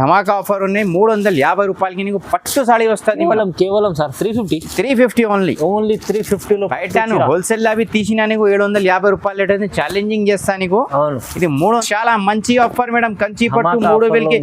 ధమాకా offer ఉన్నాయి. 350 రూపాయలకి నీకు పట్టు సాడీ వస్తుంది. కేవలం సార్ 350 ఓన్లీ 350 లో బయట హోల్సేల్ అవి తీసినా నీకు 750 రూపాయలు అయితే ఛాలెంజింగ్ చేస్తా నీకు. ఇది 3 చాలా మంచి ఆఫర్ మేడం. కంచి పట్టు 3000కి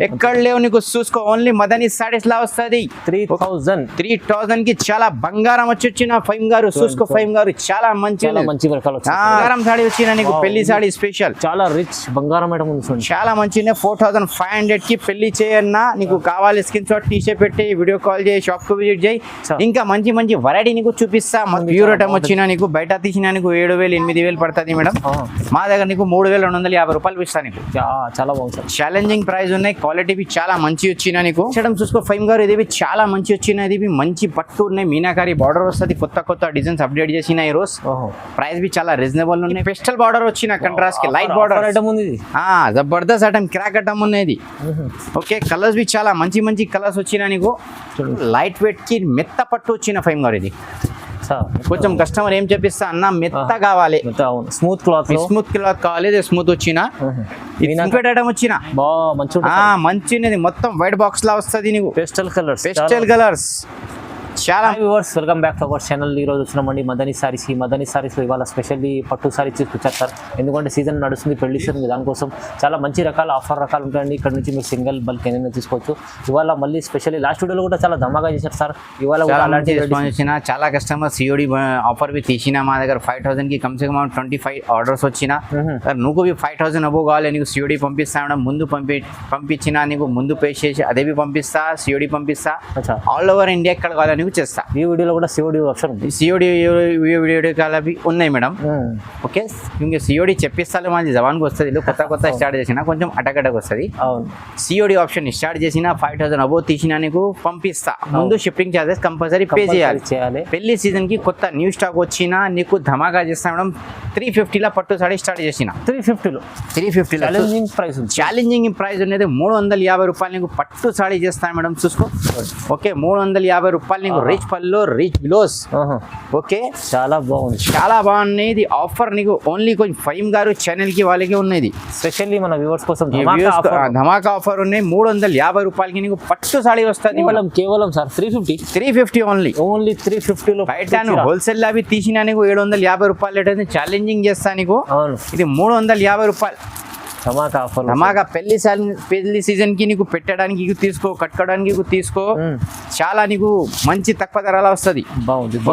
ఎక్కడ లేవు నీకు. చూసుకో ఓన్లీ మదనీ సారీస్ లా వస్తుంది. 3000 కి చాలా బంగారం వచ్చిన ఫైమ్ గారు. చూసుకో ఫైమ్ గారు చాలా మంచి బంగారం సాడీ వచ్చిన నీకు. పెళ్లి సాడీ స్పెషల్ చాలా రిచ్ బంగారం ఐటమ్ ఉంది. చాలా మంచి 4500 కి పెళ్లి చేయన్నా నీకు కావాలి. స్క్రీన్ షాట్ తీసే పెట్టి వీడియో కాల్ చేయి, షాప్ కు విజిట్ చేయి. ఇంకా మంచి మంచి వెరైటీ నీకు చూపిస్తా. ప్యూర్ ఐటమ్ వచ్చిన నీకు. బయట తీసిన నీకు 7000 8000 పడుతుంది మేడం. మా దగ్గర నీకు 3250 రూపాయలు ఇస్తా నీకు. చాలా బాగుంది. ఛాలెంజింగ్ ప్రైస్ ఉన్నాయి. క్వాలిటీ చాలా మంచి వచ్చిన నీకు. చూసుకో ఫైమ్ గారు ఇది చాలా మంచి వచ్చిన. ఇది మంచి పట్టు ఉన్నాయి. మీనాకారి బార్డర్ వస్తుంది. కొత్త డిజైన్స్ అప్డేట్ చేసిన ఈ రోజు. ప్రైస్ చాలా రీజనబుల్ ఉన్నాయి. పెస్టల్ బార్డర్ వచ్చిన కంట్రాస్ట్ కి లైట్ బార్డర్ ఐటమ్ ఉంది. జబర్దస్త్ ఐటమ్ క్రాక్ ఐటమ్ ఉన్నది. ఓకే కలర్స్ చాలా మంచి కలర్స్ వచ్చిన నీకు. లైట్ వెయిట్ కి మెత్త పట్టు వచ్చిన ఫైమ్ గారు. ఇది కొంచెం కస్టమర్ ఏం చెప్పిస్తా అన్న మెత్త కావాలి, స్మూత్ క్లాత్ కావాలి. స్మూత్ వచ్చిన ఐటమ్ వచ్చిన మంచిది. మొత్తం వైట్ బాక్స్ లా వస్తుంది నీకు. పేస్టల్ కలర్స్ చాలా. Viewers welcome back to our channel. ఈ రోజు వచ్చినామండి మదనీ సారీస్. ఈ మదనీ సారీస్ లో ఇవాళ స్పెషల్లీ పట్టు సారీస్ తీసుకొచ్చారు సార్. ఎందుకంటే సీజన్ నడుస్తుంది, పెళ్లి సీజన్. దానికోసం చాలా మంచి రకాల ఆఫర్ రకాలు ఉంటాయండి. ఇక్కడ నుంచి మీరు సింగిల్ బల్క్ ఏదైనా తీసుకోవచ్చు. ఇవాళ మళ్ళీ స్పెషల్లీ లాస్ట్ వీడియోలో కూడా చాలా ధమాగా చేశారు సార్. ఇవాళ చాలా కస్టమర్ సిఓడి ఆఫర్ తీసిన మా దగ్గర 5000 కి కమ్సే కమ్ 25 ఆర్డర్స్ వచ్చిన. నువ్వు 5000 అబో కావాలి నీకు సిఓడి పంపిస్తా. ముందు పంపించిన నీకు ముందు పే చేసి అదే పంపిస్తా. సిఓడి పంపిస్తా. ఆల్ ఓవర్ ఇండియా ఎక్కడ కావాలి చేస్తా. ఈ వీడియోలో కూడా సిఓడి ఆప్షన్ ఉంది. సిఓడి వీడియో కాల్ అవి ఉన్నాయి మేడం. ఓకే ఇంకా సిఓడి చెప్పిస్తాను మాది జవాన్కి వస్తుంది. కొత్త స్టార్ట్ చేసిన కొంచెం అటకటకు వస్తుంది. సిఓడి ఆప్షన్ స్టార్ట్ చేసిన 5000 అబో తీసిన నీకు పంపిస్తా. ముందు షిప్పింగ్ చార్జెస్ కంపల్సరీ పే చేయాలి. పెళ్లి సీజన్ కి కొత్త న్యూ స్టాక్ వచ్చినా నీకు ధమాకా చేస్తా మేడం. 350 లా పట్టు సాడీ స్టార్ట్ చేసిన. 350 ఛాలెంజింగ్ ప్రైస్ ఉన్నది. 350 రూపాయలు నీకు పట్టు సాడీ చేస్తాను మేడం. చూసుకో ఓకే 350 రూపాయలు నీకు. రిచ్ పల్లో రిచ్ బిలోస్. ఓకే చాలా బాగుంది. ఇది ఆఫర్ నీకు ఓన్లీ కొంచెం ఫైమ్ గారు ఛానల్ కి వాళ్ళకి ఉన్నది. స్పెషల్లీ మన వ్యూవర్స్ కోసం ధమాకా ఆఫర్ ఉన్నాయి. 350 రూపాయలకి నీకు పట్టు సాడీ వస్తుంది. కేవలం సార్ 350 ఓన్లీ 350 లో బయట హోల్సేల్ అవి తీసినా నీకు 750 రూపాయలు అయితే ఛాలెంజింగ్ చేస్తా నీకు. ఇది 350 రూపాయలు ధమాకా. పెళ్లి సీజన్ కి నీకు పెట్టడానికి తీసుకో, కట్టుకోవడానికి తీసుకో. చాలా నీకు మంచి తక్కువ ధరలా వస్తుంది.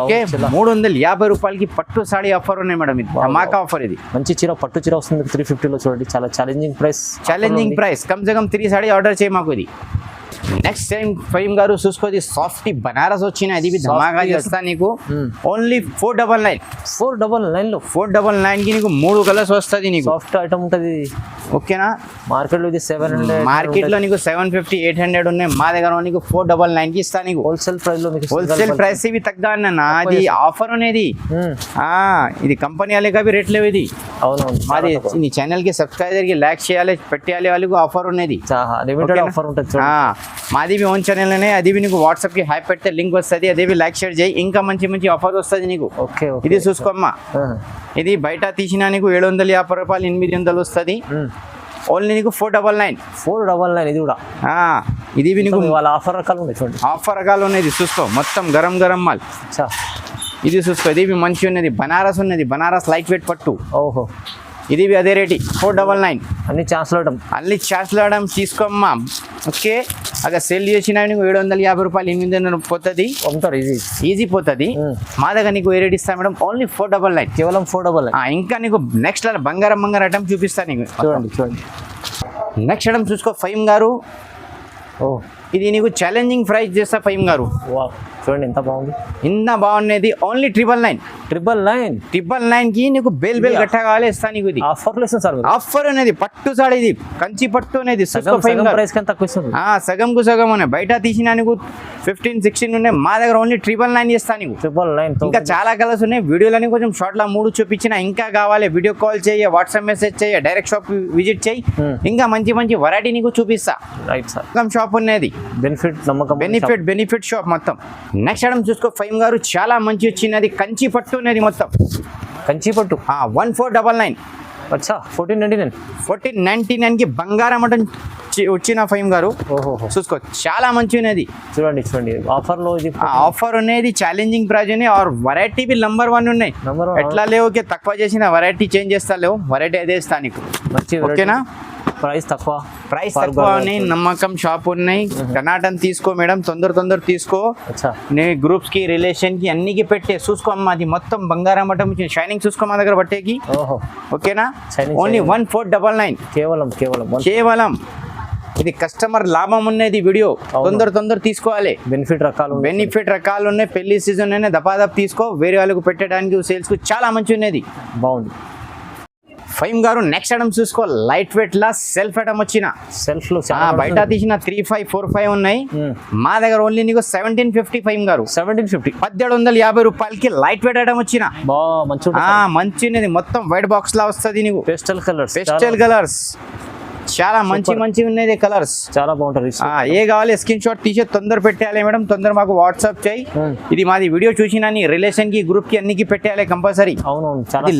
ఓకే 350 రూపాయలకి పట్టు సాడీ ఆఫర్ ఉన్నాయి మేడం. ఇది ధమాకా ఆఫర్. ఇది మంచి చీర పట్టు చీర వస్తుంది 350 లో. చూడండి చాలా ఛాలెంజింగ్ ప్రైస్. కమ్సే కమ్ 3 సాడీ ఆర్డర్ చేయి మాకు. ఇది నెక్స్ట్ టైం ఫైమ్ గారు చూసుకోది సాఫ్ట్ బనారస్ వచ్చిన. అది ధమాకా చేస్తా నీకు. ఓన్లీ 499 లో 499 కి నీకు 3 కలర్స్ వస్తుంది. నీకు సాఫ్ట్ ఐటమ్ ఉంటుంది. ఓకేనా. మార్కెట్ లో ఇది 700, మార్కెట్ లో నీకు 750 800 ఉన్నాయి. మా దగ్గర నీకు 499 కి ఇస్తా నీకు. హోల్సేల్ ప్రైస్ లో హోల్సేల్ ప్రైస్ ఇవి తగ్గ అన్న. అది ఆఫర్ అనేది. ఇది కంపెనీ వాళ్ళకి అవి రేట్ లేవు. ఇది మాది నీ ఛానల్ కి సబ్స్క్రైబర్ కి లైక్ చేయాలి, పెట్టేయాలి. వాళ్ళకి ఆఫర్ ఉన్నది. ఆఫర్ ఉంటుంది. మాది ఓన్ ఛానల్ అనే. అది నీకు వాట్సాప్ కి హై పెడితే లింక్ వస్తుంది. అదే లైక్ షేర్ చేయి. ఇంకా మంచి ఆఫర్ వస్తుంది నీకు. ఇది చూసుకోమ్మా. ఇది బయట తీసినా నీకు 750 రూపాయలు 800 వస్తుంది. ఓన్లీ నీకు 499. ఇది కూడా ఇది నీకు ఆఫర్ రకాలు ఉన్నాయి. చూడండి ఆఫర్ రకాలు ఉన్నాయి. చూసుకో మొత్తం గరం మాల్. ఇది చూసుకో. ఇది మంచి ఉన్నది. బనారస్ ఉన్నది. బనారస్ లైట్ వెయిట్ పట్టు. ఓహో ఇది అదే రేటి 499. అన్ని ఛాన్స్లు అవడం తీసుకోమ్మా. ఓకే అక్కడ సెల్ చేసినా నీకు 750 రూపాయలు 800 పోతుంది. ఈజీ పోతుంది. మా దగ్గర నీకు ఏ రేట్ ఇస్తా మేడం. ఓన్లీ 499. కేవలం 499. ఇంకా నీకు నెక్స్ట్ బంగారం ఐటమ్ చూపిస్తా నీకు. చూడండి నెక్స్ట్ ఐటమ్ చూసుకో ఫైమ్ గారు. ఇది నీకు ఛాలెంజింగ్ ప్రైస్ చేస్తా ఫైమ్ గారు. చూడండి ఎంత బాగున్నది. ఓన్లీ 999 కి నీకు బేల్ గట్ట కావాలి ఇస్తా నీకు. ఇది ఆఫర్ అనేది. పట్టు సాడీ ఇది కంచి పట్టు అనేది. సగం కు సగం ఉన్నాయి. బయట తీసినా నీకు 15-16 ఉన్నాయి. మా దగ్గర ఓన్లీ 999 ఇస్తా నీకు. ఇంకా చాలా కలర్స్ ఉన్నాయి. వీడియోలని కొంచెం షార్ట్ లా 3 చూపించిన. ఇంకా కావాలి వీడియో కాల్ చేయ, వాట్సాప్ మెసేజ్ చేయ, డైరెక్ట్ షాప్ విజిట్ చేయి. ఇంకా మంచి వెరైటీ నీకు చూపిస్తా. షాప్ ఉన్నది. బెనిఫిట్ షాప్ మొత్తం. నెక్స్ట్ ఐటమ్ చూసుకో ఫైమ్ గారు. చాలా మంచి వచ్చినది. కంచి పట్టు ఉన్నది. మొత్తం కంచి పట్టు 1499. అచ్చా 1499. 1499కి బంగారం మటన్ వచ్చిన ఫైమ్ గారు. ఓహో, చూసుకో చాలా మంచి ఉన్నది. చూడండి ఆఫర్లో ఇది ఆఫర్ ఉన్నది, ఛాలెంజింగ్ ప్రైజ్ ఉన్నాయి, ఆర్ వెరైటీ బి నంబర్ 1 ఉన్నాయి. ఎట్లా లేవు తక్కువ చేసిన వెరైటీ చేంజ్ చేస్తా లేవు, వెరైటీ అదే ఇస్తా నీకు. మంచి ఓకేనా. ప్రైస్ తక్కువ ఉన్నాయి, నమ్మకం షాప్ ఉన్నాయి. టనాటన్ తీసుకో మేడం, తొందర తీసుకో. నీ గ్రూప్స్ కి రిలేషన్ కి అన్నికి పెట్టే చూసుకో అమ్మా. అది మొత్తం బంగారం మటం షైనింగ్ చూసుకో మా దగ్గర పట్టేకి. ఓకేనా. ఓన్లీ 1499 కేవలం. ఇది కస్టమర్ లాభం ఉన్నది. వీడియో తొందర తీసుకోవాలి. బెనిఫిట్ రకాలు ఉన్నాయి. పెళ్లి సీజన్ ఉన్నాయి, దపాదప్ తీసుకో. వేరే వాళ్ళకు పెట్టడానికి సేల్స్ కు చాలా మంచి ఉన్నది. బాగుంది. ఫైమ్ గారు నెక్స్ట్ ఐటమ్ చూసుకో. లైట్ వెయిట్ లా సెల్ఫ్ ఐటమ్ వచ్చిన. సెల్ఫ్ లో బయట తీసిన 35, 45 ఉన్నాయి. మా దగ్గర ఓన్లీ నీకు 1750 ఫైమ్ గారు. 1750 1750 రూపాయలకి లైట్ వెయిట్ ఐటమ్ వచ్చిన. మంచి ఉన్నది. మొత్తం వైట్ బాక్స్ లా వస్తుంది నీకు. పేస్టల్ కలర్స్ చాలా మంచి ఉన్నది కలర్స్. చాలా బాగుంటుంది. ఏ కావాలి స్క్రీన్ షాట్ తీసి తొందర పెట్టేయాలి మేడం. తొందర మాకు వాట్సాప్ చేయి. ఇది మాది వీడియో చూసినా రిలేషన్ కి గ్రూప్ కి అన్నికి పెట్టేయాలి కంపల్సరీ. అవును,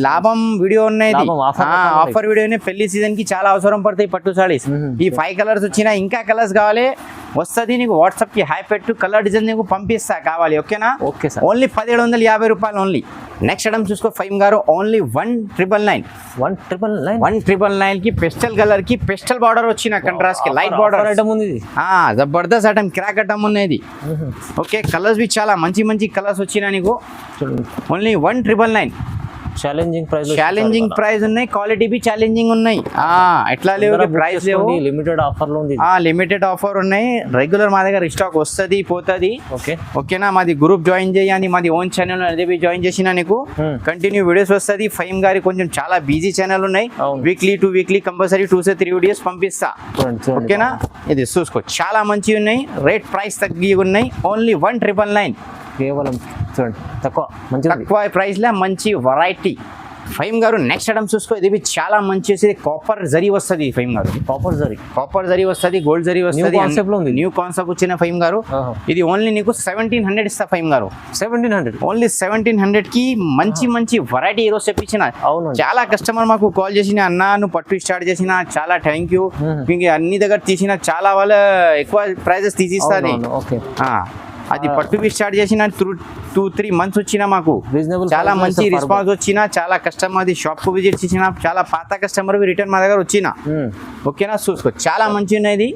లాభం వీడియో ఉన్నాయి. ఆఫర్ వీడియో పెళ్లి సీజన్ కి చాలా అవసరం పడతాయి పట్టు సారీస్. ఈ 5 కలర్స్ వచ్చినా ఇంకా కలర్స్ కావాలి వస్తుంది నీకు. వాట్సాప్ కి హాయ్ పెట్టు, కలర్ డిజైన్ నీకు పంపిస్తా కావాలి. ఓకేనా. Okay sir. ఓన్లీ 1750 రూపాయలు ఓన్లీ. నెక్స్ట్ ఐటమ్ చూసుకో ఫైమ్ గారు. ఓన్లీ 1999 కి పెస్టల్ కలర్ కి పెస్టల్ బార్డర్ వచ్చిన కంట్రాస్ట్ కి లైట్ బార్డర్ ఐటమ్ ఉంది. జబర్దస్త్ ఐటమ్, క్రాక్ ఐటమ్ ఉన్నది. ఓకే, కలర్స్ బి చాలా మంచి కలర్స్ వచ్చినా నీకు. ఓన్లీ 1999. ఛాలెంజింగ్ ప్రైస్ ఉన్నాయి. క్వాలిటీ బి ఛాలెంజింగ్ ఉన్నాయి. ఎట్లా లేవు ప్రైస్ లేవు. లిమిటెడ్ ఆఫర్ లో ఉంది. లిమిటెడ్ ఆఫర్ ఉన్నాయి. రెగ్యులర్ మా దగ్గర స్టాక్ వస్తుంది పోతుంది. ఓకేనా. మాది గ్రూప్ జాయిన్ చేయాలి. మాది ఓన్ ఛానల్ అదే జాయిన్ చేసిన నీకు కంటిన్యూ వీడియోస్ వస్తుంది. ఫైమ్ గారి కొంచెం చాలా బిజీ ఛానల్ ఉన్నాయి. Weekly two weekly compulsory 2 to 3 videos పంపిస్తా. ఓకేనా. ఇది చూసుకో చాలా మంచి ఉన్నాయి. రేట్ ప్రైస్ తగ్గి ఉన్నాయి. ఓన్లీ 1999 కేవలం. చూడండి తక్కువ ప్రైస్ లో మంచి వెరైటీ. ఫైమ్ గారు నెక్స్ట్ ఐటమ్ చూసుకో. ఇది చాలా మంచి కాపర్ జరీ వస్తుంది. ఫైమ్ గారు కాపర్ జరీ వస్తుంది, గోల్డ్ జరీ వస్తుంది. న్యూ కాన్సెప్ట్ వచ్చిన ఫైమ్ గారు. ఇది ఓన్లీ నీకు 1700 ఇస్తా ఫైమ్ గారు. 1700 ఓన్లీ 1700 కి మంచి వెరైటీ ఈరోజు తెప్పించిన. చాలా కస్టమర్ మాకు కాల్ చేసిన, అన్న నువ్వు పట్టు స్టార్ట్ చేసిన చాలా థ్యాంక్ యూ. అన్ని దగ్గర తీసిన చాలా వాళ్ళ ఎక్కువ ప్రైజెస్ తీసిస్తుంది. అది పట్టు స్టార్ట్ చేసిన 2-3 months వచ్చినా మాకు చాలా మంచి రెస్పాన్స్ వచ్చిన. చాలా కస్టమర్ షాప్ కు విజిట్ చేసిన, చాలా పాత కస్టమర్ రిటర్న్ మా దగ్గర వచ్చిన. ఓకేనా. చూసుకో చాలా మంచి ఉన్నది.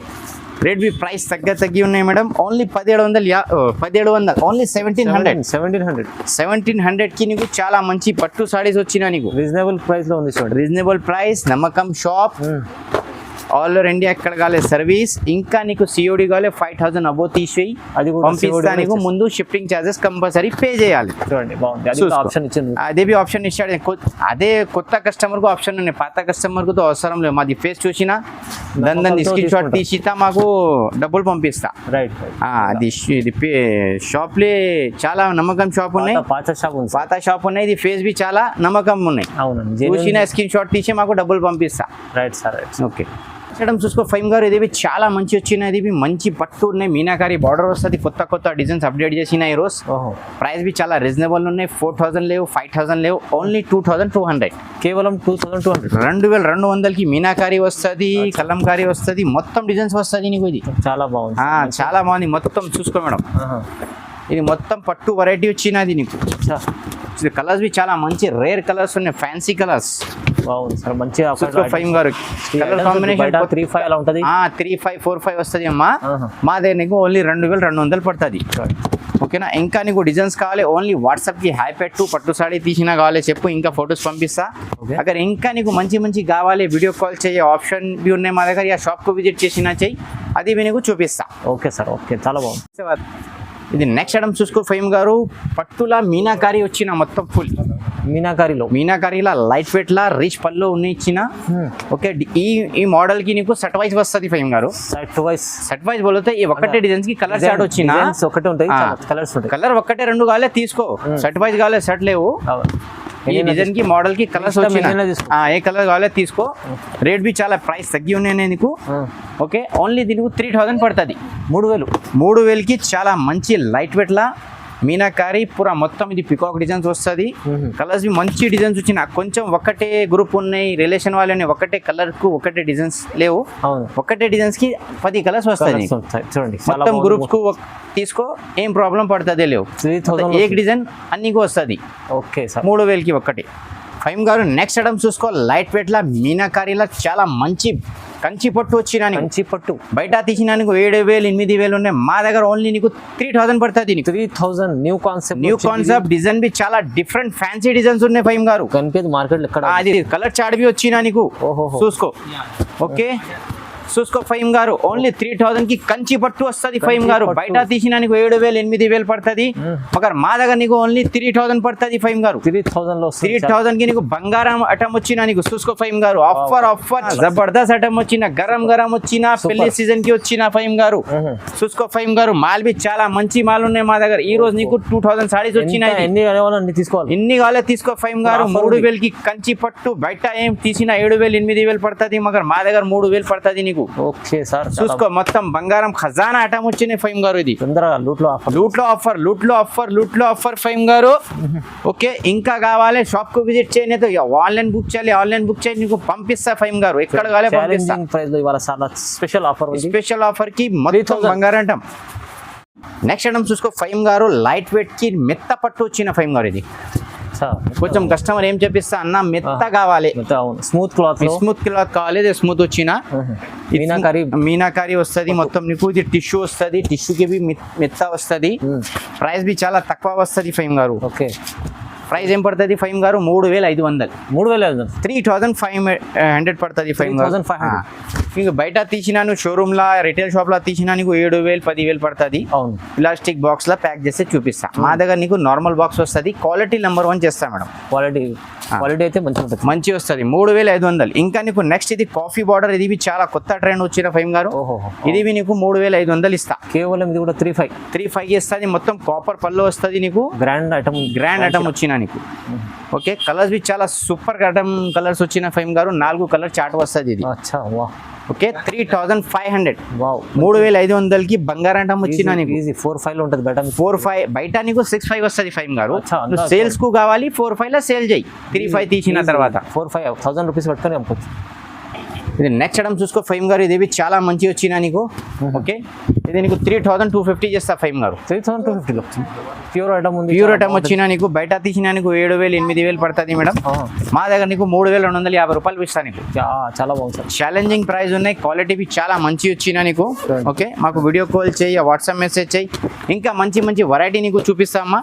రేట్ బి ప్రైస్ తగ్గి ఉన్నాయి మేడం. ఓన్లీ 1700 ఓన్లీ 1700 కి నీకు చాలా మంచి పట్టు సారీస్ వచ్చినా నీకు. రీజనబుల్ ప్రైస్ లో ఉంది. రీజనబుల్ ప్రైస్, నమ్మకం షాప్, ఆల్ ఓవర్ ఇండియా ఎక్కడ కావాలి సర్వీస్. ఇంకా నీకు సిఓడి కావాలి 5000 అబోవ్ తీసేయి పంపిస్తా నీకు. ముందు షిఫ్టింగ్ ఛార్జెస్ కంపల్సరీ పే చేయాలి. అదే బి ఆప్షన్ ఇచ్చాడు. అదే కొత్త కస్టమర్ కు ఆప్షన్ ఉన్నాయి, పాత కస్టమర్ కు అవసరం లేదు. మాది ఫేస్ చూసినా దాని స్క్రీన్ షాట్ తీసితా మాకు డబ్బులు పంపిస్తా. అది షాప్ లే చాలా నమ్మకం షాప్ ఉన్నాయి, పాత షాప్ ఉన్నాయి. ఇది ఫేస్ బి చాలా నమ్మకం ఉన్నాయి. చూసిన స్క్రీన్ షాట్ తీసి మాకు డబ్బులు పంపిస్తా. ఓకే. చూసుకో ఫైమ్ గారు. ఇది చాలా మంచి వచ్చినది. మంచి పట్టు ఉన్నాయి, మీనాకారి బార్డర్ వస్తుంది. కొత్త డిజైన్స్ అప్డేట్ చేసిన ఈ రోజు. ప్రైస్ బి చాలా రీజనబుల్ ఉన్నాయి. 4000 లేవు, 5000 లేవు, ఓన్లీ 2200 కేవలం 2200. 2200 కి మీనాకారి వస్తుంది, కలంకారీ వస్తుంది, మొత్తం డిజైన్స్ వస్తుంది నీకు. ఇది చాలా బాగుంది. చాలా బాగుంది. మొత్తం చూసుకో మేడం. ఇది మొత్తం పట్టు వెరైటీ వచ్చినది నీకు. కలర్స్ బి చాలా మంచి రేర్ కలర్స్ ఉన్నాయి, ఫ్యాన్సీ కలర్స్. మంచి ఫైమ్ గారు కలర్ కాంబినేషన్ 35 అలా ఉంటుంది. 35, 45 వస్తుంది అమ్మా. మా దగ్గర నీకు ఓన్లీ 2200 పడుతుంది. ఓకేనా. ఇంకా నీకు డిజైన్స్ కావాలి ఓన్లీ వాట్సాప్ కి హాయ్ పెట్టు. పట్టు సాడీ తీసినా కావాలి చెప్పు, ఇంకా ఫొటోస్ పంపిస్తా. అక్కడ ఇంకా నీకు మంచి కావాలి వీడియో కాల్ చేయ ఆప్షన్ బి ఉన్నాయి మా దగ్గర. షాప్ కు విజిట్ చేసినా చెయ్యి, అది నీకు చూపిస్తా. Okay sir. ఓకే, చాలా బాగుంది. ఇది నెక్స్ట్ ఐటమ్ చూసుకో ఫైమ్ గారు. పట్టులా మీనాకారి వచ్చిన మొత్తం ఫుల్ మీనాకారీలా లైట్ వెయిట్ లా రిచ్ పళ్ళు ఉన్నాయి ఇచ్చిన. ఓకే. ఈ మోడల్ కి నీకు సెట్ వైజ్ వస్తుంది ఫైమ్ గారు. సెట్ వైజ్ బోలితే ఈ ఒక్కటే డిజైన్స్ కి కలర్ షార్ట్ వచ్చిన ఒకటే ఉంటాయి, కలర్ ఒక్కటే 2 కావాలి తీసుకో. సెట్ వైజ్ కావాలి, సెట్ లేవు. ఈ డిజైన్ కి మోడల్ కి కలర్స్ వచ్చిన ఏ కలర్ కావాలి తీసుకో. రేట్ బి చాలా ప్రైస్ తగ్గి ఉన్నాయి నీకు. ఓకే. ఓన్లీ దీనికి 3000 పడుతుంది. 3000 కి చాలా మంచి లైట్ వెయిట్ లా మీనాకారి పూరా మొత్తం ఇది పికాక్ డిజైన్స్ వస్తుంది. కలర్స్ మంచి డిజైన్స్ వచ్చిన కొంచెం ఒకటే గ్రూప్ ఉన్నాయి, రిలేషన్ వాళ్ళని ఒకటే కలర్ కు ఒకటే డిజైన్స్ లేవు, ఒకటే డిజైన్స్ కి 10 కలర్స్ వస్తాయి. చూడండి మొత్తం గ్రూప్స్ కు తీసుకో ఏం ప్రాబ్లం పడుతుంది లేవు. 3000 ఏ డిజైన్ అన్నికి వస్తుంది. ఓకే సార్ 3000కి ఒకటి. ఫైమ్ గారు నెక్స్ట్ ఐటమ్ చూసుకో, లైట్ వెయిట్ లా మీనాకారిలా చాలా మంచి కంచి పట్టు వచ్చినా, కంచి పట్టు బయట తీసినా 7,000 8,000 ఉన్నాయి. మా దగ్గర ఓన్లీ నీకు 3,000 పడుతుంది. 3000 న్యూ కాన్సెప్ట్ డిజైన్ బి చాలా డిఫరెంట్ ఫ్యాన్సీ డిజైన్స్ ఉన్నాయి ఫైమ్ గారు. కనిపించదు మార్కెట్ ఎక్కడ. అది కలర్ చాట్ బి వచ్చినా నీకు చూసుకో. ఓకే చూసుకో ఫైమ్ గారు, ఓన్లీ 3,000 కి కంచి పట్టు వస్తుంది ఫైమ్ గారు. బయట తీసినా నీకు 7,000 8,000 పడుతుంది. మగర్ మా దగ్గర నీకు ఓన్లీ 3,000 పడుతుంది ఫైమ్ గారు. 3,000 కి నీకు బంగారం అటం వచ్చినా నీకు చూసుకో ఫైమ్ గారు. ఆఫర్ జబర్దస్త్ అటం వచ్చిన, గరం వచ్చిన, పెళ్లి సీజన్ కి వచ్చిన ఫైమ్ గారు. చూసుకో ఫైమ్ గారు, మాల్ బి చాలా మంచి మాల్ ఉన్నాయి మా దగ్గర. ఈ రోజు నీకు 2,000 సారీస్ వచ్చినాయి. ఎన్ని కావాలో తీసుకో ఫైమ్ గారు. 3,000 కి కంచి పట్టు, బయట ఏం తీసినా 7,000 8,000 పడుతుంది. మగర్ మా దగ్గర 3,000 పడుతుంది నీకు. ఓకే సార్ చూసుకో మొత్తం బంగారం ఖజానా ఐటమ్ వచ్చినాయి ఫైమ్ గారు. ఇది తొందరగా లూట్లో ఆఫర్ ఫైమ్ గారు. ఓకే ఇంకా కావాలి షాప్ కు విజిట్ చేయలేదు, ఆన్లైన్ బుక్ చేయాలి నీకు పంపిస్తా ఫైమ్ గారు. ఎక్కడ కావాలి పంపిస్తా. ప్రైస్ లో ఇవాళ స్పెషల్ ఆఫర్ కి మొత్తం బంగారం అంటాం. నెక్స్ట్ ఐటమ్ చూసుకో ఫైమ్ గారు, లైట్ వెయిట్ కి మెత్త పట్టు వచ్చిన ఫైమ్ గారు. ఇది కొంచెం కస్టమర్ ఏం చెప్పిస్తా అన్న, మెత్త కావాలి, స్మూత్ క్లాత్ కావాలి. స్మూత్ వచ్చిన మీనాకారి వస్తుంది మొత్తం నీకు. ఇది టిష్యూ వస్తుంది, టిష్యూకి బి మెత్త వస్తుంది. ప్రైస్ బి చాలా తక్కువ వస్తుంది ఫైమ్ గారు. ఓకే ప్రైస్ ఏం పడుతుంది ఫైమ్ గారు? 3,500. 3,500 పడుతుంది ఫైమ్ గారు. ఇంకా బయట తీసినా నువ్వు షోరూమ్ లా రిటైల్ షాప్ లా తీసినా నీకు 7,000 10,000 పడుతుంది. ప్లాస్టిక్ బాక్స్ లా ప్యాక్ చేస్తే చూపిస్తా. మా దగ్గర నీకు నార్మల్ బాక్స్ వస్తుంది. క్వాలిటీ నెంబర్ 1 చేస్తా మేడం. క్వాలిటీ అయితే మంచి వస్తుంది. 3,500. ఇంకా నీకు నెక్స్ట్ ఇది కాఫీ బార్డర్, ఇది చాలా కొత్త ట్రెండ్ వచ్చిన ఫైమ్ గారు. ఇది నీకు 3,500 ఇస్తా. కేవలం ఇది కూడా 3,500 ఇస్తుంది. మొత్తం కాపర్ పళ్ళు వస్తుంది నీకు. గ్రాండ్ ఐటమ్ వచ్చిన నీకు. ఓకే కలర్స్ బి చాలా సూపర్ ఐటమ్ కలర్స్ వచ్చిన ఫైమ్ గారు. 4 కలర్ చాట్ వస్తుంది ఇది. ఓకే 3,500. 3,500 కి బంగారం అంటాం వచ్చిన నీకు. 4,500 ఉంటుంది బయట. 4,500 బయట నీకు 6,500 వస్తుంది ఫైమ్ గారు. సేల్స్ కు కావాలి 4,500 లో సేల్ చేయి. 3,500 తీసిన తర్వాత 4,500 రూపీస్ పట్టుకొని అమ్మచ్చు. ఇది నెక్స్ట్ ఐటమ్ చూసుకో ఫైమ్ గారు. ఇది చాలా మంచి వచ్చిన నీకు. ఓకే ఇది నీకు 3,250 చేస్తా ఫైమ్ గారు. 3,250 ప్యూర్ ఐటమ్ వచ్చిన నీకు. బయట తీసిన నీకు 7,000 8,000 పడుతుంది మేడం. మా దగ్గర నీకు 3,250 రూపాయలు ఇస్తా నీకు. చాలా బాగుంది సార్. ఛాలెంజింగ్ ప్రైస్ ఉన్నాయి, క్వాలిటీ చాలా మంచి వచ్చిన నీకు. ఓకే మాకు వీడియో కాల్ చేయి, వాట్సాప్ మెసేజ్ చేయి. ఇంకా మంచి వెరైటీ నీకు చూపిస్తామా.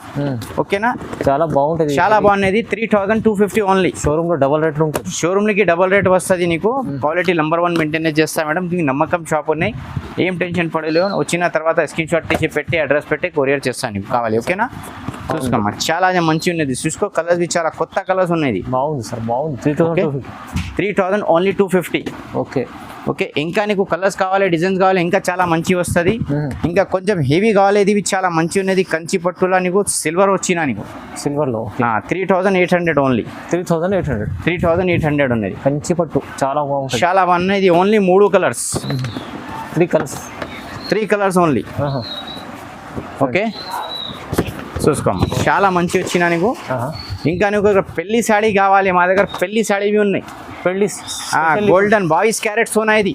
ఓకేనా చాలా బాగుంటుంది, చాలా బాగున్నది. 3,250 ఓన్లీ. షోరూమ్ లో డబల్ రేట్ ఉంటుంది. షోరూమ్ లకి డబల్ రేట్ వస్తుంది నీకు. క్వాలిటీ నెంబర్ 1 మెయింటైన్ చేస్తా మేడం. దీనికి నమ్మకం షాప్ ఉన్నాయి, ఏం టెన్షన్ పడలేవు. వచ్చిన తర్వాత స్క్రీన్ షాట్ తీసి పెట్టి అడ్రస్ పెట్టి కొరియర్ చేస్తాను నీకు కావాలి. ఓకేనా చూసుకోమ్మా చాలా మంచి ఉన్నది. చూసుకో కలర్స్ చాలా కొత్త కలర్స్ ఉన్నాయి. బాగుంది సార్ బాగుంది. 3,000 ఓన్లీ 250. ఓకే ఇంకా నీకు కలర్స్ కావాలి, డిజైన్స్ కావాలి, ఇంకా చాలా మంచి వస్తుంది. ఇంకా కొంచెం హెవీ కావాలి. ఇది చాలా మంచి ఉన్నది. కంచి పట్టులా నీకు సిల్వర్ వచ్చినా నీకు. సిల్వర్ లో 3,800 ఓన్లీ. 3,800 ఉన్నది. కంచి పట్టు చాలా బాగుంది, చాలా బాగున్నది. Only 3 colours. 3 colours only. Okay చూసుకోమ్మా చాలా మంచి వచ్చినా నీకు. ఇంకా నీకు పెళ్లి సాడీ కావాలి, మా దగ్గర పెళ్లి సాడీవి ఉన్నాయి. గోల్డెన్ 22 క్యారెట్స్ సోనా. ఇది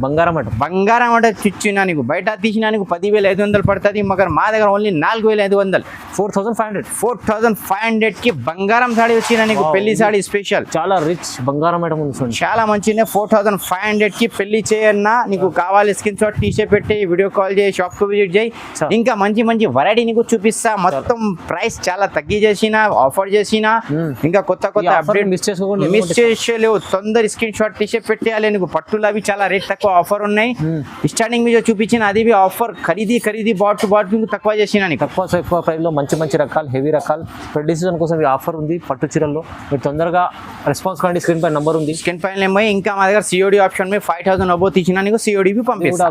బంగారం అంటే ఇచ్చినా నీకు. బయట తీసినా నీకు 10,500 పడుతుంది. మగర్ మా దగ్గర ఓన్లీ 4,500. 4,500 కి బంగారం సాడీ వచ్చినా నీకు. పెళ్లి సాడీ స్పెషల్ చాలా రిచ్ బంగారం ఐటమ్ ఉంది, చాలా మంచి. 4,500 కి పెళ్లి చేయన్నా నీకు కావాలి. స్క్రీన్ షాట్ తీసే పెట్టి వీడియో కాల్ చేయి, షాప్ కు విజిట్ చేయి. ఇంకా మంచి వెరైటీ నీకు చూపిస్తా. మొత్తం ప్రైస్ చాలా తగ్గి చేసిన, ఆఫర్ చేసిన. ఇంకా కొత్త అప్డేట్ మిస్ చేసేలేవు. తొందర స్క్రీన్ షాట్ తీసే పెట్టేయాలి నీకు. పట్టులు అవి చాలా రేట్ తక్కువ ఆఫర్ ఉన్నాయి. స్టార్టింగ్ మీద చూపించిన అది ఆఫర్ ఖరీది బాట్ తక్కువ చేసిన నీకు. ఎక్కువ ప్రైస్ లో మంచి రకాలు, హెవీ రకాలు పెళ్లి సీజన్ కోసం ఆఫర్ ఉంది. పట్టు చీరల్లో మీరు తొందరగా రెస్పాన్స్ కండి. స్క్రీన్ పై నంబర్ ఉంది. స్క్రీన్ పైన నెంబర్. ఇంకా మా దగ్గర సిఓడి ఆప్షన్ 5,000 అబోవ్ తీసిన నీకు సిఓడి పంపిస్తా.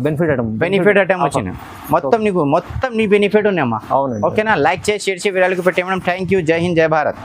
బెనిఫిట్ ఐటమ్ వచ్చిన మొత్తం నీ బెనిఫిట్ ఉన్నాయమ్మా. ఓకేనా లైక్ చేసి షేర్ చేసి వీడియోకి పెట్టే మేడం. Thank you. జై హింద్, జై భారత్.